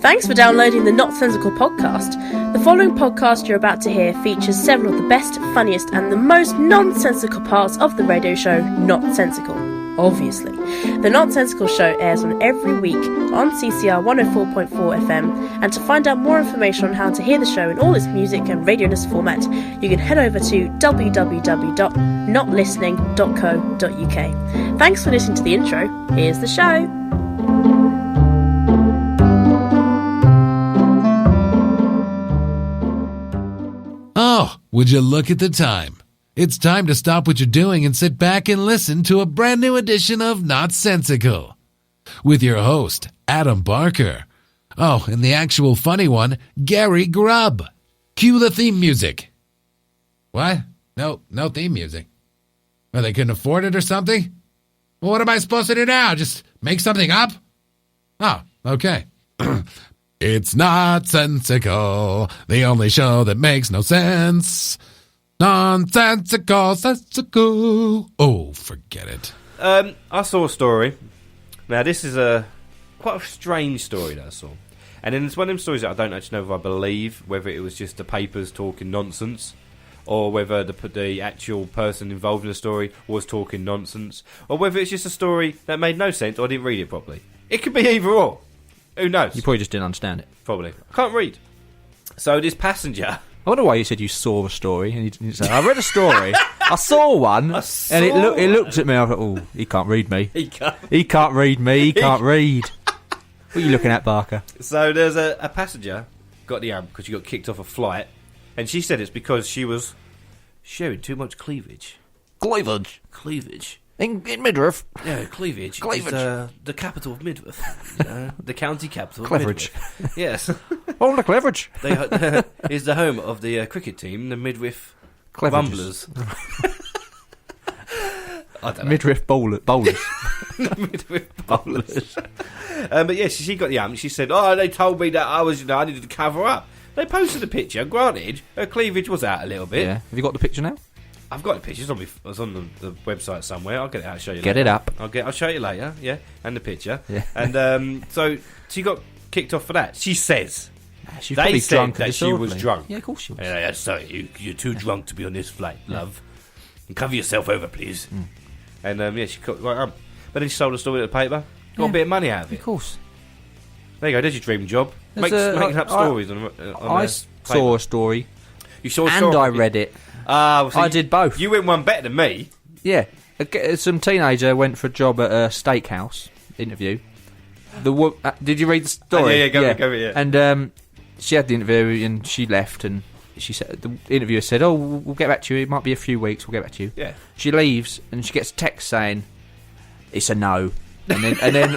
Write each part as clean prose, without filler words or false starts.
Thanks for downloading the NOTsensical podcast. The following podcast you're about to hear features several of the best, funniest and the most nonsensical parts of the radio show NOTsensical, obviously. The NOTsensical show airs on every week on CCR 104.4 FM, and to find out more information on how to hear the show in all its music and radioness format, you can head over to www.notlistening.co.uk. Thanks for listening to the intro. Here's the show. Oh, would you look at the time? It's time to stop what you're doing and sit back and listen to a brand new edition of NOTsensical with your host, Adam Barker. Oh, and the actual funny one, Garrie Grubb. Cue the theme music. What? No theme music. Well, they couldn't afford it or something? Well, what am I supposed to do now? Just make something up? Oh, okay. It's NOTsensical, the only show that makes no sense. Nonsensical, sensical. Oh, forget it. I saw a story. Now, this is quite a strange story that I saw. And then it's one of them stories that I don't actually know if I believe, whether it was just the papers talking nonsense, or whether the actual person involved in the story was talking nonsense, or whether it's just a story that made no sense or I didn't read it properly. It could be either or. Who knows? You probably just didn't understand it. Probably. I can't read. So this passenger... I wonder why you said you saw a story. And you said, I read a story. I saw one. And it looked at me. I thought, oh, he can't read me. He can't read me. He can't read. What are you looking at, Barker? So there's a passenger got the because she got kicked off a flight. And she said it's because she was sharing too much cleavage. Cleavage? Cleavage. In midriff? Yeah, Cleavage. Cleavage. Is the capital of Midriff. The county capital of Cleavage. Midriff. Yes. Oh, the Cleavage. Is the home of the cricket team, the Midriff Rumblers. I don't know. Midriff bowlers. Midriff bowlers. But yeah, she got the amp. She said, "Oh, they told me that I needed to cover up." They posted a picture. Granted, her cleavage was out a little bit. Yeah. Have you got the picture now? I've got the pictures on me. It's on the website somewhere. I'll get it out and show you. Get later. it up. I'll show you later. Yeah, and the picture. Yeah. And so she got kicked off for that. She says They said drunk that she was drunk. Yeah, of course she was. Sorry, you're too drunk to be on this flight, love. And cover yourself over, please. And yeah, she got right up. But then she sold a story to the paper. Got a bit of money out of it. Of course. There you go. There's your dream job. Making up stories on I saw a story. You saw a story, and I read it. So I did both. You went one better than me. Yeah. Some teenager went for a job at a steakhouse interview. Did you read the story? Yeah, go. Yeah. And she had the interview and she left, and she said the interviewer said, "Oh, we'll get back to you. It might be a few weeks. We'll get back to you." Yeah. She leaves and she gets a text saying, "It's a no," and then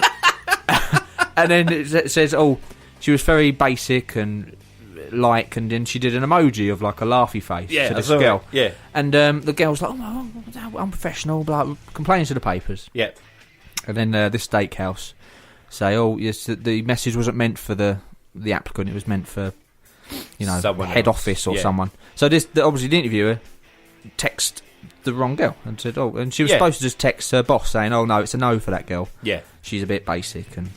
and then it says, "Oh, she was very basic and." And then she did an emoji of like a laughy face to this girl. Yeah. And the girl's like, "Oh, I'm professional," blah, complaining to the papers. Yeah. And then this steakhouse say, "Oh, yes, the message wasn't meant for the applicant. It was meant for, someone head else. office or someone." So obviously the interviewer text the wrong girl and said, "Oh," and she was supposed to just text her boss saying, "Oh no, it's a no for that girl. Yeah, she's a bit basic and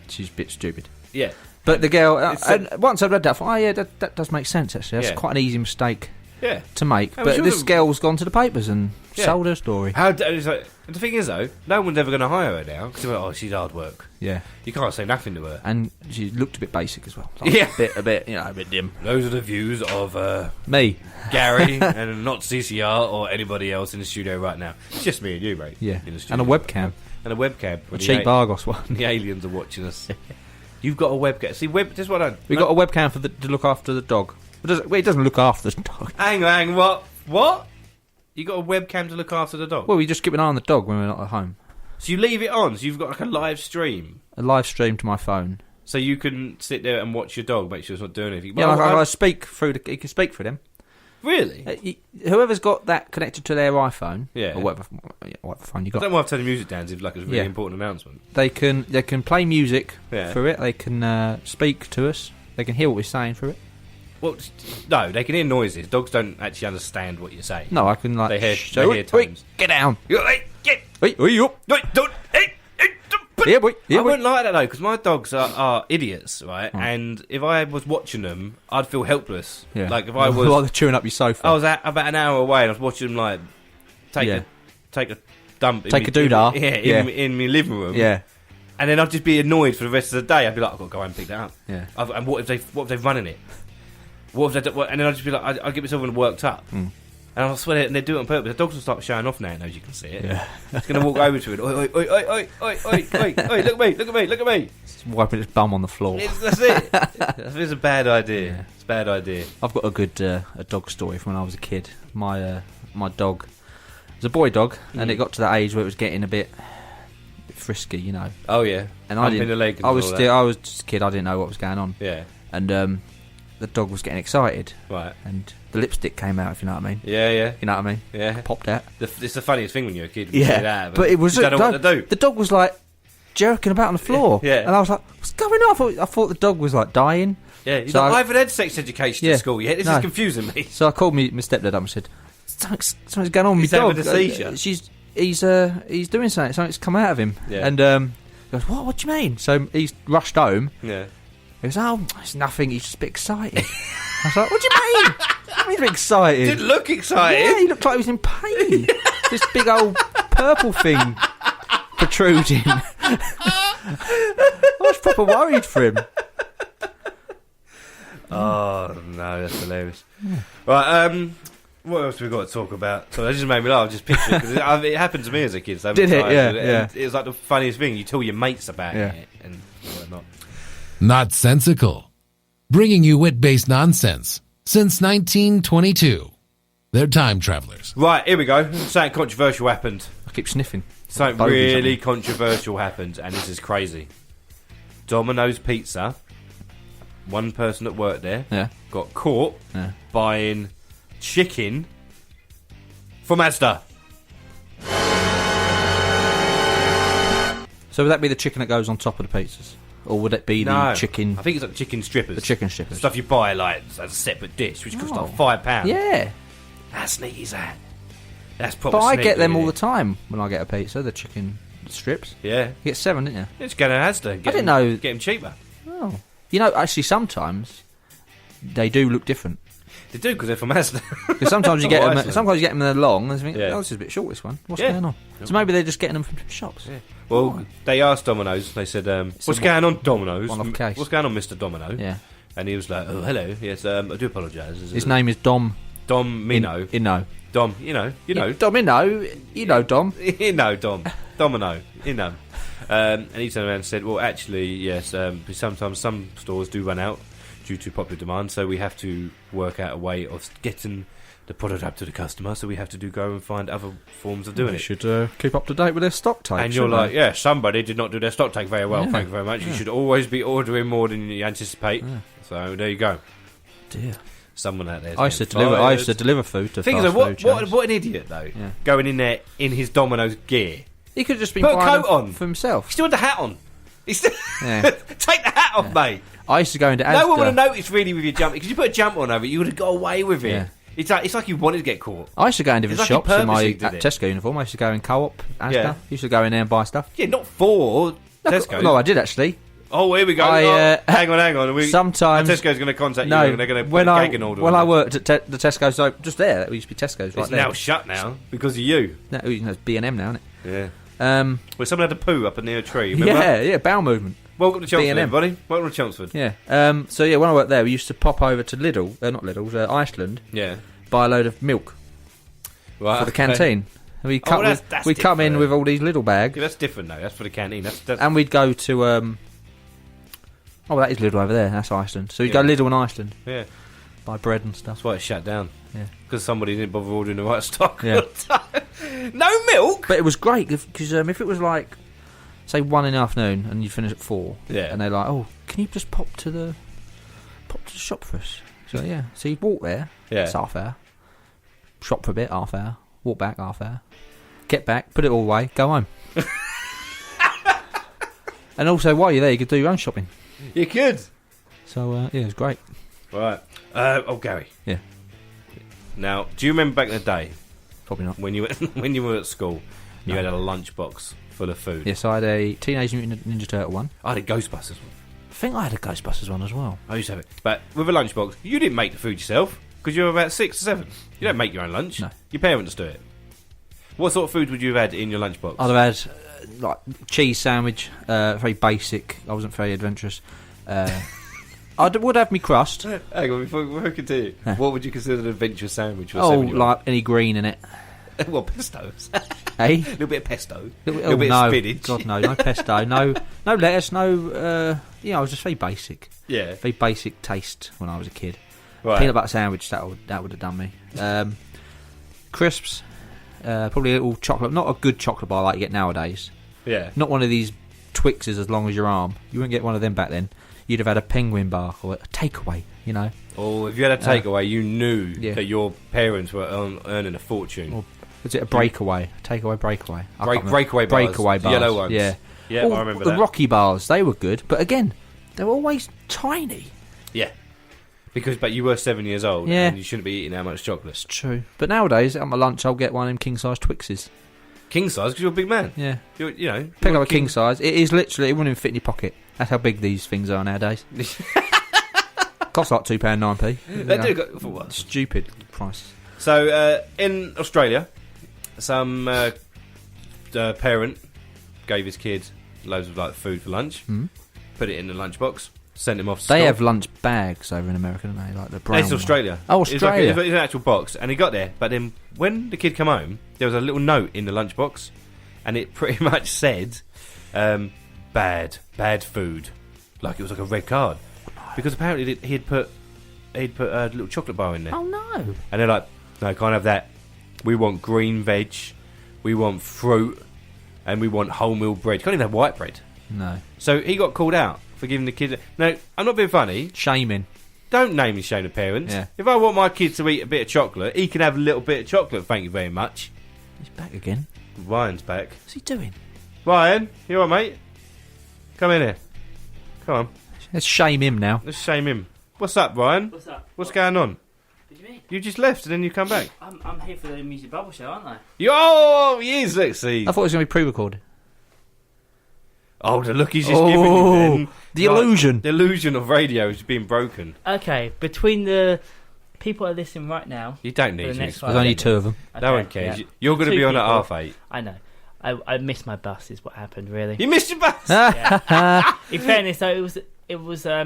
she's a bit stupid." Yeah. But the girl, and once I read that, I thought, "Oh yeah, that does make sense. Actually, that's quite an easy mistake to make." But this girl's gone to the papers and sold her story. The thing is, though, no one's ever going to hire her now because like, she's hard work. Yeah, you can't say nothing to her, and she looked a bit basic as well. Like a bit, a bit dim. Those are the views of me, Garrie, and not CCR or anybody else in the studio right now. It's just me and you, mate. Yeah, in the and a webcam, a cheap Argos one. The aliens are watching us. You've got a webcam. See, this is what I... We got a webcam to look after the dog. It doesn't look after the dog. Hang on, what? You got a webcam to look after the dog? Well, we just keep an eye on the dog when we're not at home. So you leave it on, so you've got like a live stream? A live stream to my phone. So you can sit there and watch your dog, make sure it's not doing anything. Yeah, I speak through you can speak for them. Really? Whoever's got that connected to their iPhone, or whatever phone you got. I don't want to turn the music down if like it's a really important announcement. They can play music through it. They can speak to us. They can hear what we're saying through it. Well, no, they can hear noises. Dogs don't actually understand what you're saying. No, I can they hear tones. Get down. Get. Wait, up. Wait, don't. Hey, Yeah, boy. I wouldn't like that though, because my dogs are idiots, right? And if I was watching them, I'd feel helpless. Yeah. Like if I was, while they're chewing up your sofa. I was about an hour away, and I was watching them like take a dump, Take a doodah. In my living room. Yeah. And then I'd just be annoyed for the rest of the day. I'd be like, I've got to go home and pick that up. Yeah. And what if they've run in it? What if they? And then I'd just be like, I'd get myself worked up. And I swear, and they do it on purpose. The dogs will start showing off now, as you can see it. Yeah. It's going to walk over to it. Oi, oi, oi, oi, oi, oi, oi, oi, look at me, look at me, look at me. It's wiping its bum on the floor. That's it. It's a bad idea. Yeah. It's a bad idea. I've got a good a dog story from when I was a kid. My dog was a boy dog, and it got to that age where it was getting a bit frisky, you know. Oh yeah. And Humping the leg and I was all still, that. I was just a kid. I didn't know what was going on. Yeah. And the dog was getting excited. Right. And the lipstick came out, if you know what I mean. Yeah, yeah. You know what I mean? Yeah. Popped out. It's the funniest thing when you're a kid. When you Yeah. say that, but it was. you don't know what to do. The dog was like jerking about on the floor. Yeah. And I was like, what's going on? I thought the dog was like dying. Yeah. You So I I- haven't had sex education Yeah. at school yet. This No. is confusing me. So I called my stepdad up and said, something's going on with He's my dog. having a seizure. He's doing something. Something's come out of him. Yeah. And he goes, what do you mean? So he's rushed home. Yeah. He goes, oh, it's nothing. He's just a bit excited. I was like, what do you mean? What do you mean he's a bit excited? Didn't look excited. Yeah, he looked like he was in pain. This big old purple thing protruding. I was proper worried for him. Oh no, that's hilarious. Right, what else have we got to talk about? So that just made me laugh. Just picture it, it happened to me as a kid. So Did it? times, Yeah, and yeah. It was like the funniest thing. You tell your mates about Yeah. it and whatnot. NOTsensical, bringing you wit-based nonsense since 1922. They're time travelers. Right, here we go. Something controversial happened. I keep sniffing. Something Bogey really something. controversial happened, and this is crazy. Domino's Pizza. One person that worked there Yeah. got caught Yeah. buying chicken from Asda. So would that be the chicken that goes on top of the pizzas? Or would it be the chicken... I think it's like chicken strippers. The chicken strippers. Stuff you buy like as a separate dish, which costs Oh. like £5. Yeah. How sneaky is that? That's proper. But I sneaky, get them isn't all it? the time when I get a pizza, the chicken strips. Yeah. You get 7, didn't you? Yeah, just go to Asda. I didn't know- Get them cheaper. Oh. You know, actually, sometimes they do look different. They do because they're from Asda. Because sometimes you get Oh, them. Iceland. Sometimes you get them in the long, and you think, Yeah. oh, this is a bit short. This one. What's Yeah. going on? So maybe they're just getting them from shops. Yeah. Well, they asked Domino's. They said, "What's a going on, Domino's? one-off case. What's going on, Mr. Domino?" Yeah. And he was like, "Oh, hello. Yes, I do apologise. His name is Dom. Domino. Inno. Dom. You know. Domino. You know Dom. You know, Domino. You know." And he turned around and said, "Well, actually, yes. Sometimes some stores do run out due to popular demand, so we have to work out a way of getting the product up to the customer. So we have to go and find other forms of doing They it." should keep up to date with their stock take. And you're shouldn't like, they? yeah, somebody did not do their stock take very well. Yeah. Thank you very much. You should always be ordering more than you anticipate. Yeah. So there you go. Dear. Someone out there. I used to deliver food to Think fast of what, food what, chains. what an idiot though. Yeah. Going in there in his Domino's gear. He could have just been Put a buying coat them on. for himself. He still had the hat on. He still Yeah. take the hat off, mate. I used to go into Asda. No one would have noticed really with your jumper because you put a jumper on over it, you would have got away with it. Yeah. It's like you wanted to get caught. I used to go in different It's like he shops in my purposely did it. Tesco uniform. I used to go in Co-op, Asda. Yeah. Used to go in there and buy stuff. Yeah, not for Tesco. No, I did actually. Oh, here we go. I, hang on. sometimes- Tesco's going to contact you. No, And they're going to put when a I gagging order when on I it. worked at the Tesco's, so just there, that used to be Tesco's right It's there. now shut now because of you. No, it's B&M now, isn't it? Yeah. Well, someone had a poo up near a tree. Remember? yeah, bowel movement. Welcome to Chelmsford, B&M. everybody. Welcome to Chelmsford. Yeah. So yeah, when I worked there, we used to pop over to Lidl, not Lidl's, Iceland, Yeah. buy a load of milk Right. for the canteen. And we'd come, that's we'd come in different. with all these little bags, Yeah, that's different though. That's for the canteen. That's and we'd go to. Oh, that is Lidl over there. That's Iceland. So we'd go Yeah. Lidl in Iceland, yeah. buy bread and stuff. That's why it's shut down. Yeah. Because somebody didn't bother ordering the right stock. Yeah. No milk. But it was great because if it was like, say, 1 in the afternoon and you finish at 4, Yeah. and they're like, "Oh, can you just pop to the shop for us?" So yeah, so you'd walk there. Yeah. It's half hour. Shop for a bit, half hour. Walk back, half hour. Get back, put it all away, go home. And also, while you're there, you could do your own shopping. You could. So yeah, it was great. Right. Garrie. Yeah. Now, do you remember back in the day Probably not. when you when you were at school, you No. had a lunchbox full of food. Yes, I had a Teenage Mutant Ninja Turtle one. I had a Ghostbusters one. I think I had a Ghostbusters one as well. I used to have it. But with a lunchbox, you didn't make the food yourself because you were about 6 or 7. You don't make your own lunch. No. Your parents do it. What sort of food would you have had in your lunchbox? I'd have had like cheese sandwich, very basic. I wasn't very adventurous. I would have me crust. Hang on, before we continue, what would you consider an adventurous sandwich? For like any green in it. Well, pestos. Hey, A little bit of pesto. A little little bit no, of spinach. God no pesto, no lettuce, no. I was just very basic. Yeah. Very basic taste when I was a kid. Right. Peanut butter sandwich, that would have done me. Crisps, probably a little chocolate, not a good chocolate bar like you get nowadays. Yeah. Not one of these Twixes as long as your arm. You wouldn't get one of them back then. You'd have had a penguin bar or a takeaway, you know. Or if you had a takeaway, you knew yeah. that your parents were earning a fortune. Or was it a breakaway? Takeaway, breakaway. Breakaway bars. Breakaway bars. The yellow ones. Yeah. Yeah, I remember the that. The Rocky bars, they were good. But again, they were always tiny. Yeah. But you were 7 years old, Yeah. and you shouldn't be eating that much chocolate. It's true. But nowadays, at my lunch, I'll get one of them king-size Twixes. King size, because you're a big man. Yeah. You know. Pick up a king size. It is literally, it wouldn't even fit in your pocket. That's how big these things are nowadays. Costs like £2.09p. They do go for what? Stupid price. So, in Australia, some parent gave his kid loads of like food for lunch, put it in the lunchbox, sent him off to school. They have lunch bags over in America, don't they? Like the brown It's Australia. Oh, Australia. It's an actual box, and he got there. But then when the kid came home, there was a little note in the lunchbox, and it pretty much said, "bad food," like it was like a red card, because apparently he'd put a little chocolate bar in there. Oh no! And they're like, "No, can't have that. We want green veg, we want fruit, and we want wholemeal bread. You can't even have white bread." No. So he got called out for giving the kid. No, I'm not being funny. Shaming. Don't name and shame the parents. Yeah. If I want my kid to eat a bit of chocolate, he can have a little bit of chocolate. Thank you very much. He's back again. Ryan's back. What's he doing? Ryan, you alright, mate? Come in here. Come on. Let's shame him now. Let's shame him. What's up, Ryan? What's up? What's going on? What do you mean? You just left and then you come back. I'm here for the music bubble show, aren't I? He is. Let's see. I thought it was going to be pre-recorded. Oh, the look he's just giving you then. The illusion. The illusion of radio is being broken. Okay, between the people that are listening right now, You don't need The to next explain. There's only two of them. No okay, one cares. yeah. You're going to Two be on at people. 8:30. I know. I missed my bus is what happened, really. You missed your bus. Yeah. In fairness, though, it was I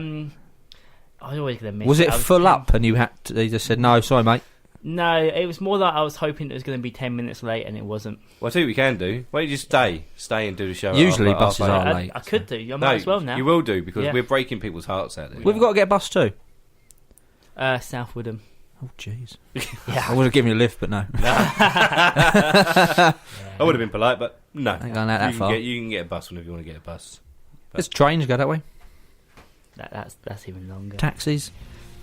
was always going to miss Was it I full up and you had to, they just said, no, sorry, mate? No, it was more that I was hoping it was going to be 10 minutes late, and it wasn't. Well, I tell you what you can do. Why don't you just stay and do the show? Usually at buses 8:30? are I, late. I could do. I might as well now. You will do, because Yeah. we're breaking people's hearts out there. We've got to get a bus too. South Woodham. Oh, jeez. Yeah. I would have given you a lift, but no. I would have been polite, but no. Ain't going out that far. You can get a bus whenever you want to get a bus. There's trains go that way. That's even longer. Taxis.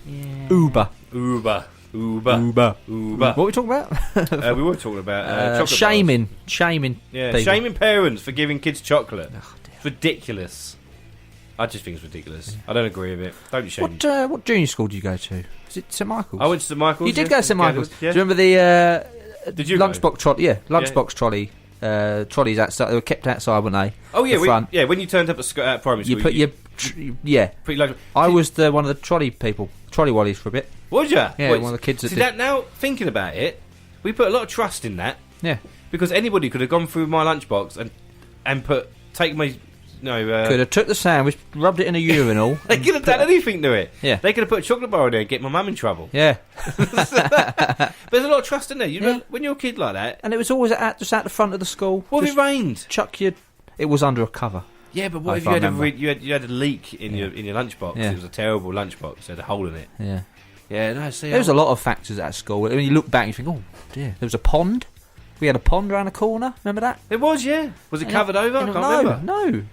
Yeah. Uber. Uber. What are we talking about? We were talking about chocolate shaming. bars. Shaming. Yeah, people. shaming parents for giving kids chocolate. Oh, dear. It's ridiculous. I just think it's ridiculous. I don't agree with it. Don't shame. What junior school do you go to? Is it St Michael's? I went to St Michael's. You did yeah. go to St Michael's. Yeah. Do you remember the Did you go? lunchbox trolley? Yeah, lunchbox trolley. Trolleys outside. They were kept outside, weren't they? Oh yeah, The front. when you turned up at primary school, You put your yeah. pretty like. I was one of the trolley people, trolley wallies for a bit. Was you? Yeah, one of the kids that See did. that now? Thinking about it, we put a lot of trust in that Yeah, because anybody could have gone through my lunchbox and taken my could have took the sandwich, rubbed it in a urinal. They could have done anything to it. Yeah. They could have put a chocolate bar in there and get my mum in trouble. Yeah, But there's a lot of trust in there. You Yeah. know, when you're a kid like that, and it was always just at the front of the school. what if Just it rained? chuck your. It was under a cover. Yeah, but what If if I you had remember. you had a leak in your lunchbox? Yeah. It was a terrible lunchbox. It had a hole in it. Yeah, Yeah, no, see, there was a lot of factors at school. When you look back, you think, oh dear, there was a pond. We had a pond around the corner. Remember that? It was, yeah. Was it covered over? I can't remember. No.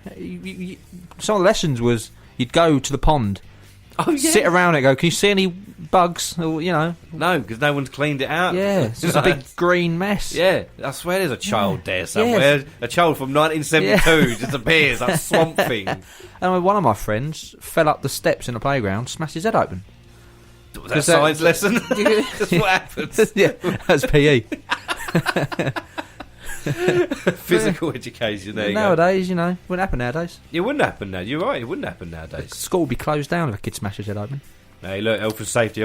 Some of the lessons was you'd go to the pond, Oh yeah. sit around it, go, can you see any bugs? Or, No, because no one's cleaned it out. yeah, it's just a big green mess. Yeah, I swear there's a child there somewhere. Yes. A child from 1972 just appears like Swamp Thing. And one of my friends fell up the steps in the playground, smashed his head open. Was that a 'Cause that- science lesson? That's what happens. Yeah, that's PE. Physical education. There you Nowadays, you know, wouldn't happen nowadays. go. It wouldn't happen now. You're right. It wouldn't happen nowadays. School would be closed down if a kid smashes his head open. Hey, look, health and safety.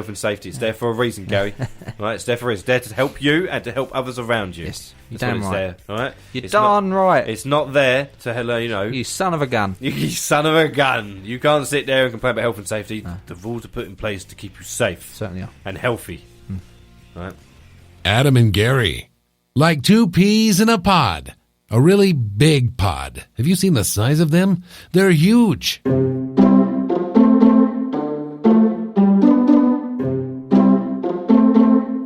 It's there for a reason, Garrie. Right, it's there for a reason. It's there to help you and to help others around you. Yes, you're That's damn what right. it's there, all right? You're It's darn right. It's not there to, you know... You son of a gun. You son of a gun. You can't sit there and complain about health and safety. No. The rules are put in place to keep you safe. Certainly are. And healthy. Right? Adam and Garrie. Like two peas in a pod. A really big pod. Have you seen the size of them? They're huge.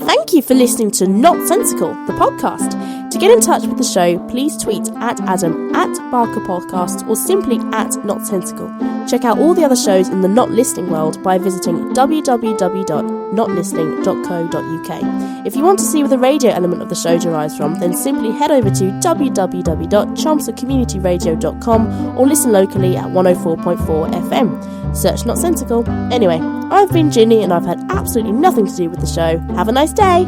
Thank you for listening to NOTsensical, the podcast. To get in touch with the show, please tweet at Adam @BarkerPodcast or simply @NOTsensical. Check out all the other shows in the Not Listening world by visiting www.notlistening.co.uk. If you want to see where the radio element of the show derives from, then simply head over to www.chelmsfordcommunityradio.com or listen locally at 104.4 FM. Search NOTsensical. Anyway, I've been Ginny and I've had absolutely nothing to do with the show. Have a nice day!